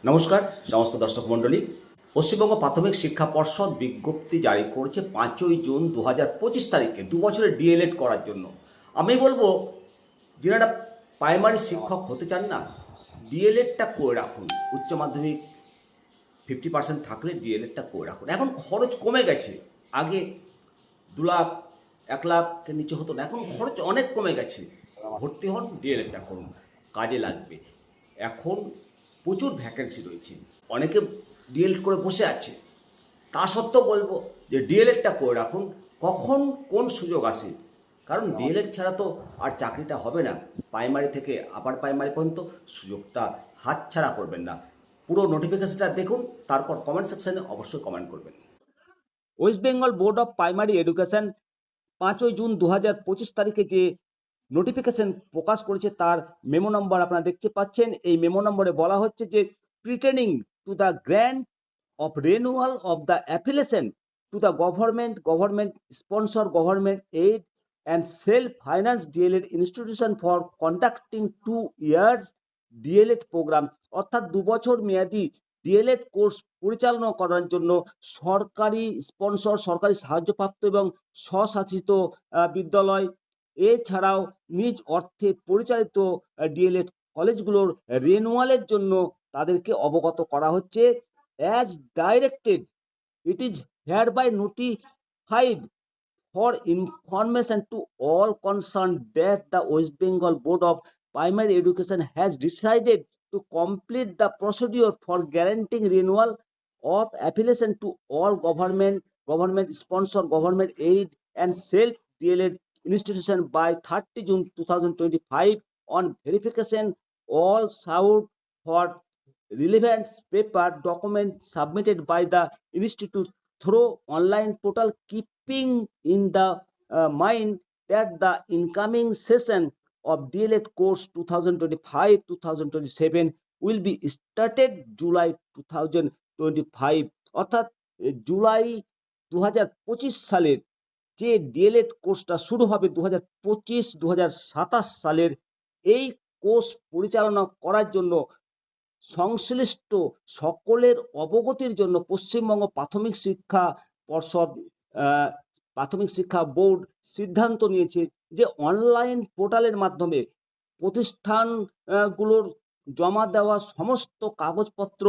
নমস্কার সমস্ত দর্শক মণ্ডলী। পশ্চিমবঙ্গ প্রাথমিক শিক্ষা পর্ষদ বিজ্ঞপ্তি জারি করেছে 5ই জুন 2025 তারিখে 2 বছরের ডিএলএড করার জন্য। আমি বলবো যারা প্রাইমারি শিক্ষক হতে চান না, ডিএলএডটা করে রাখুন। উচ্চ মাধ্যমিক 50% থাকলে ডিএলএডটা করে রাখুন। এখন খরচ কমে গেছে। আগে 2 লাখ 1 লাখের নিচে হতো না, এখন খরচ অনেক কমে গেছে। ভর্তি হন, ডিএলএডটা করুন, কাজে লাগবে। এখন প্রচুর ভ্যাকেন্সি রয়েছে, অনেকে ডিএলএড করে বসে আছে। তা সত্ত্বেও বলবো যে ডিএলএডটা করে রাখুন। কখন কোন সুযোগ আসে, কারণ ডিএলএড ছাড়া তো আর চাকরিটা হবে না। প্রাইমারি থেকে আপার প্রাইমারি পর্যন্ত সুযোগটা হাতছাড়া করবেন না। পুরো নোটিফিকেশনটা দেখুন, তারপর কমেন্ট সেকশনে অবশ্যই কমেন্ট করবেন। West Bengal board of primary education 5ই জুন 2025 তারিখে যে নোটিফিকেশন প্রকাশ করেছে তার মেমো নম্বর আপনারা দেখতে পাচ্ছেন। এই মেমো নম্বরে বলা হচ্ছে যে pertaining to the grant of renewal of the affiliation to the government sponsor government aid and self finance DElEd institution for conducting 2 years DElEd programme, অর্থাৎ 2 বছর মেয়াদি ডিএলএড কোর্স পরিচালনা করার জন্য সরকারি স্পন্সর, সরকারি সাহায্যপ্রাপ্ত এবং স্বশাসিত বিদ্যালয় এছাড়াও নিজ অর্থে পরিচালিত ডিএলএড কলেজগুলোর রেনুয়ালের জন্য তাদেরকে অবগত করা হচ্ছে। As directed, it is hereby notified for information to all concerned that the West Bengal Board of Primary Education has decided to complete the procedure for guaranteeing renewal of affiliation to all government sponsor, government aid and self DLED institution by 30 June 2025 on verification all sought for relevant paper document submitted by the institute through online portal, keeping in the mind that the incoming session of DLED course 2025-2027 will be started July 2025, অর্থাৎ জুলাই 2025 সালের যে D.El.Ed কোর্সটা শুরু হবে 2025-2027 সালের, এই course পরিচালনা করার জন্য সংশ্লিষ্ট সকলের অবগতির জন্য পশ্চিমবঙ্গ প্রাথমিক শিক্ষা পর্ষদ, প্রাথমিক শিক্ষা বোর্ড সিদ্ধান্ত নিয়েছে যে অনলাইন পোর্টালের মাধ্যমে প্রতিষ্ঠানগুলোর জমা দেওয়া সমস্ত কাগজপত্র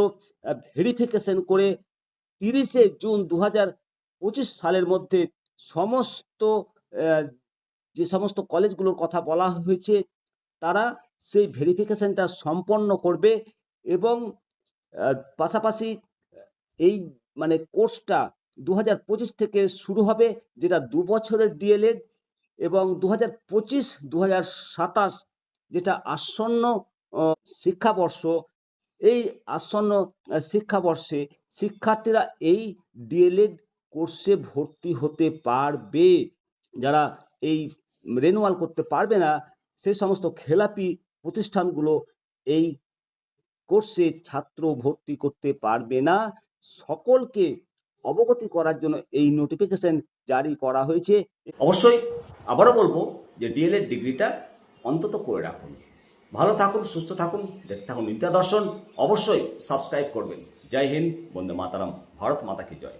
ভেরিফিকেশন করে 30শে জুন 2025 সালের মধ্যে সমস্ত যে সমস্ত কলেজগুলোর কথা বলা হয়েছে তারা সেই ভেরিফিকেশনটা সম্পন্ন করবে। এবং পাশাপাশি এই কোর্সটা 2025 থেকে শুরু হবে, যেটা 2 বছরের ডিএলএড, এবং 2025-2027 যেটা আসন্ন শিক্ষাবর্ষ, এই আসন্ন শিক্ষাবর্ষে শিক্ষার্থীরা এই ডিএলএড কোর্সে ভর্তি হতে পারবে। যারা এই রেনুয়াল করতে পারবে না, সেই সমস্ত খেলাপি প্রতিষ্ঠানগুলো এই কোর্সে ছাত্র ভর্তি করতে পারবে না। সকলকে অবগতি করার জন্য এই নোটিফিকেশন জারি করা হয়েছে। অবশ্যই আবারও বলবো যে ডিএলএড ডিগ্রিটা অন্তত করে রাখুন। ভালো থাকুন, সুস্থ থাকুন, দেখতে থাকুন বিদ্যা দর্শন। অবশ্যই সাবস্ক্রাইব করবেন। জয় হিন্দ, বন্দে মাতারাম, ভারত মাতা কি জয়।